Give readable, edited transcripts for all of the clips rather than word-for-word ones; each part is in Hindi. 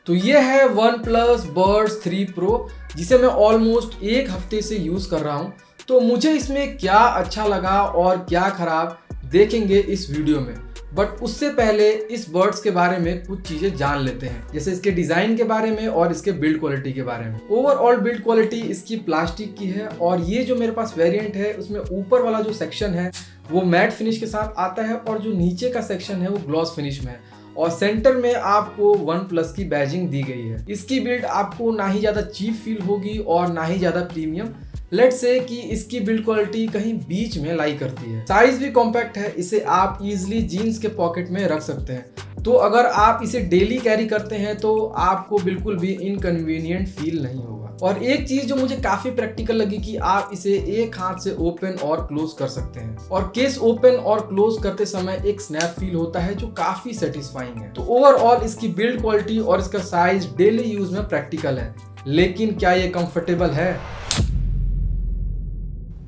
तो ये है OnePlus Buds 3 Pro जिसे मैं ऑलमोस्ट एक हफ्ते से यूज़ कर रहा हूँ। तो मुझे इसमें क्या अच्छा लगा और क्या ख़राब देखेंगे इस वीडियो में। बट उससे पहले इस बर्ड्स के बारे में कुछ चीज़ें जान लेते हैं, जैसे इसके डिज़ाइन के बारे में और इसके बिल्ड क्वालिटी के बारे में। ओवरऑल बिल्ड क्वालिटी इसकी प्लास्टिक की है और ये जो मेरे पास वेरिएंट है उसमें ऊपर वाला जो सेक्शन है वो मैट फिनिश के साथ आता है और जो नीचे का सेक्शन है वो ग्लॉस फिनिश में है और सेंटर में आपको OnePlus की बैजिंग दी गई है। इसकी बिल्ड आपको ना ही ज़्यादा चीप फील होगी और ना ही ज़्यादा प्रीमियम। लेट्स से कि इसकी बिल्ड क्वालिटी कहीं बीच में लाई करती है। साइज भी कॉम्पैक्ट है, इसे आप इजीली जीन्स के पॉकेट में रख सकते हैं। तो अगर आप इसे डेली कैरी करते हैं तो आपको बिल्कुल भी इनकन्वीनियंट फील नहीं होगा। और एक चीज जो मुझे काफी प्रैक्टिकल लगी कि आप इसे एक हाथ से ओपन और क्लोज कर सकते हैं और केस ओपन और क्लोज करते समय एक स्नैप फील होता है जो काफी सेटिस्फाइंग है। तो ओवरऑल इसकी बिल्ड क्वालिटी और इसका साइज डेली यूज में प्रैक्टिकल है, लेकिन क्या ये कंफर्टेबल है?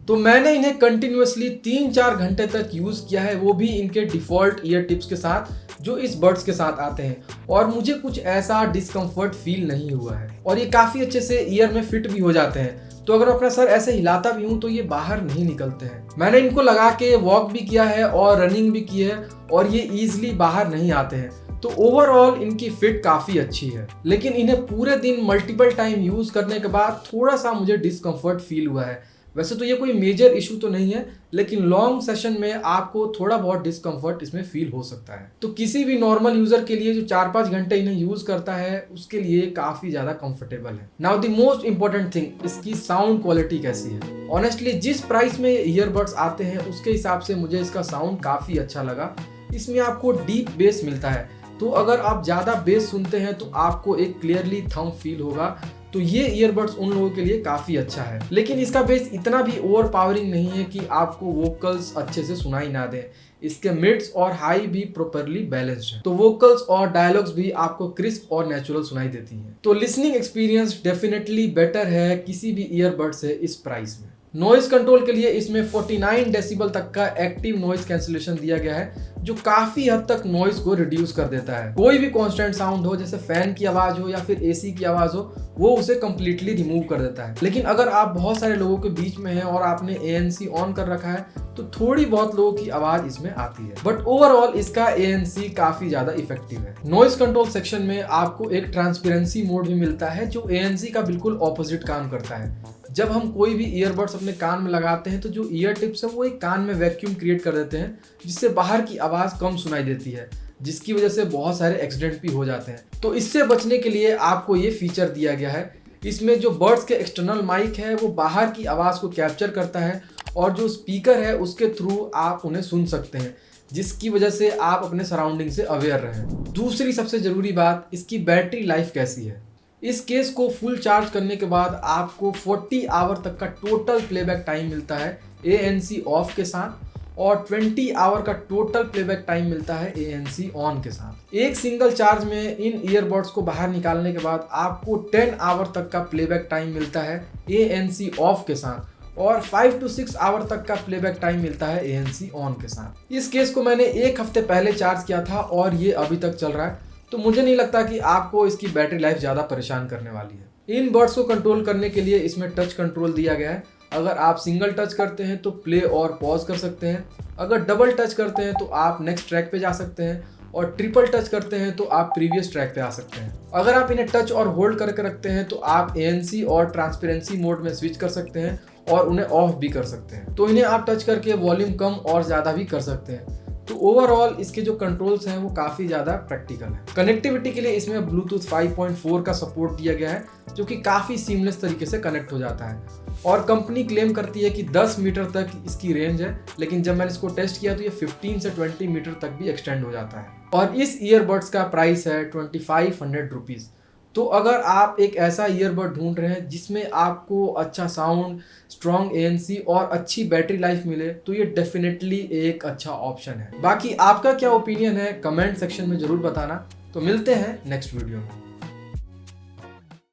तो मैंने इन्हें कंटिन्यूअसली 3-4 घंटे तक यूज़ किया है, वो भी इनके डिफ़ॉल्ट ईयर टिप्स के साथ जो इस बड्स के साथ आते हैं, और मुझे कुछ ऐसा डिस्कम्फर्ट फील नहीं हुआ है और ये काफ़ी अच्छे से ईयर में फिट भी हो जाते हैं। तो अगर अपना सर ऐसे हिलाता भी हूँ तो ये बाहर नहीं निकलते हैं। मैंने इनको लगा के वॉक भी किया है और रनिंग भी की है और ये ईजिली बाहर नहीं आते हैं। तो ओवरऑल इनकी फिट काफ़ी अच्छी है, लेकिन इन्हें पूरे दिन मल्टीपल टाइम यूज़ करने के बाद थोड़ा सा मुझे डिस्कम्फर्ट फील हुआ है। वैसे तो ये कोई मेजर इशू तो नहीं है, लेकिन लॉन्ग सेशन में आपको थोड़ा बहुत डिस्कम्फर्ट इसमें फील हो सकता है। तो किसी भी नॉर्मल यूजर के लिए जो 4-5 घंटे इन्हें यूज करता है उसके लिए काफी ज्यादा कंफर्टेबल है। Now the most important thing, इसकी साउंड क्वालिटी कैसी है। ऑनेस्टली जिस प्राइस में ईयरबड्स आते हैं उसके हिसाब से मुझे इसका साउंड काफी अच्छा लगा। इसमें आपको डीप बेस मिलता है, तो अगर आप ज्यादा बेस सुनते हैं तो आपको एक क्लियरली थंब फील होगा। तो ये ईयरबड्स उन लोगों के लिए काफी अच्छा है, लेकिन इसका बेस इतना भी ओवर पावरिंग नहीं है कि आपको वोकल्स अच्छे से सुनाई ना दे। इसके मिड्स और हाई भी प्रॉपरली बैलेंस्ड है, तो वोकल्स और डायलॉग्स भी आपको क्रिस्प और नेचुरल सुनाई देती हैं। तो लिसनिंग एक्सपीरियंस डेफिनेटली बेटर है किसी भी ईयरबड से इस प्राइस में। नॉइज कंट्रोल के लिए इसमें 49 डेसिबल तक का एक्टिव नॉइज कैंसिलेशन दिया गया है, जो काफी हद तक नॉइज को रिड्यूस कर देता है। कोई भी कांस्टेंट साउंड हो, जैसे फैन की आवाज हो या फिर एसी की आवाज हो, वो उसे कंप्लीटली रिमूव कर देता है। लेकिन अगर आप बहुत सारे लोगों के बीच में हैं और आपने ANC ऑन कर रखा है तो थोड़ी बहुत लोगों की आवाज इसमें आती है, बट ओवरऑल इसका ANC काफी ज्यादा इफेक्टिव है। नॉइज कंट्रोल सेक्शन में आपको एक ट्रांसपेरेंसी मोड भी मिलता है जो ANC का बिल्कुल ऑपोजिट काम करता है। जब हम कोई भी ईयरबड्स अपने कान में लगाते हैं तो जो ईयर टिप्स है वो एक कान में वैक्यूम क्रिएट कर देते हैं, जिससे बाहर की आवाज़ कम सुनाई देती है, जिसकी वजह से बहुत सारे एक्सीडेंट भी हो जाते हैं। तो इससे बचने के लिए आपको ये फीचर दिया गया है। इसमें जो बर्ड्स के एक्सटर्नल माइक है वो बाहर की आवाज़ को कैप्चर करता है और जो स्पीकर है उसके थ्रू आप उन्हें सुन सकते हैं, जिसकी वजह से आप अपने सराउंडिंग से अवेयर रहें। दूसरी सबसे ज़रूरी बात, इसकी बैटरी लाइफ कैसी है। इस केस को फुल चार्ज करने के बाद आपको 40 आवर तक का टोटल प्लेबैक टाइम मिलता है ANC ऑफ के साथ, और 20 आवर का टोटल प्लेबैक टाइम मिलता है ANC ऑन के साथ। एक सिंगल चार्ज में इन ईयरबड्स को बाहर निकालने के बाद आपको 10 आवर तक का प्लेबैक टाइम मिलता है ANC ऑफ के साथ, और 5 to 6 आवर तक का प्लेबैक टाइम मिलता है ANC ऑन के साथ। इस केस को मैंने एक हफ्ते पहले चार्ज किया था और ये अभी तक चल रहा है, तो मुझे नहीं लगता कि आपको इसकी बैटरी लाइफ ज़्यादा परेशान करने वाली है। इन बर्ड्स को कंट्रोल करने के लिए इसमें टच कंट्रोल दिया गया है। अगर आप सिंगल टच करते हैं तो प्ले और पॉज कर सकते हैं, अगर डबल टच करते हैं तो आप नेक्स्ट ट्रैक पे जा सकते हैं, और ट्रिपल टच करते हैं तो आप प्रीवियस ट्रैक पे आ सकते हैं। अगर आप इन्हें टच और होल्ड करके रखते हैं तो आप ANC और ट्रांसपेरेंसी मोड में स्विच कर सकते हैं और उन्हें ऑफ भी कर सकते हैं। तो इन्हें आप टच करके वॉल्यूम कम और ज़्यादा भी कर सकते हैं। तो ओवरऑल इसके जो कंट्रोल्स हैं वो काफ़ी ज़्यादा प्रैक्टिकल है। कनेक्टिविटी के लिए इसमें ब्लूटूथ 5.4 का सपोर्ट दिया गया है, जो कि काफ़ी सीमलेस तरीके से कनेक्ट हो जाता है, और कंपनी क्लेम करती है कि 10 मीटर तक इसकी रेंज है, लेकिन जब मैंने इसको टेस्ट किया तो ये 15 से 20 मीटर तक भी एक्सटेंड हो जाता है। और इस ईयरबड्स का प्राइस है 2500 रुपीज़। तो अगर आप एक ऐसा ईयरबड ढूंढ रहे हैं जिसमें आपको अच्छा साउंड, स्ट्रॉन्ग ANC और अच्छी बैटरी लाइफ मिले, तो ये डेफिनेटली एक अच्छा ऑप्शन है। बाकी आपका क्या ओपिनियन है कमेंट सेक्शन में ज़रूर बताना। तो मिलते हैं नेक्स्ट वीडियो में।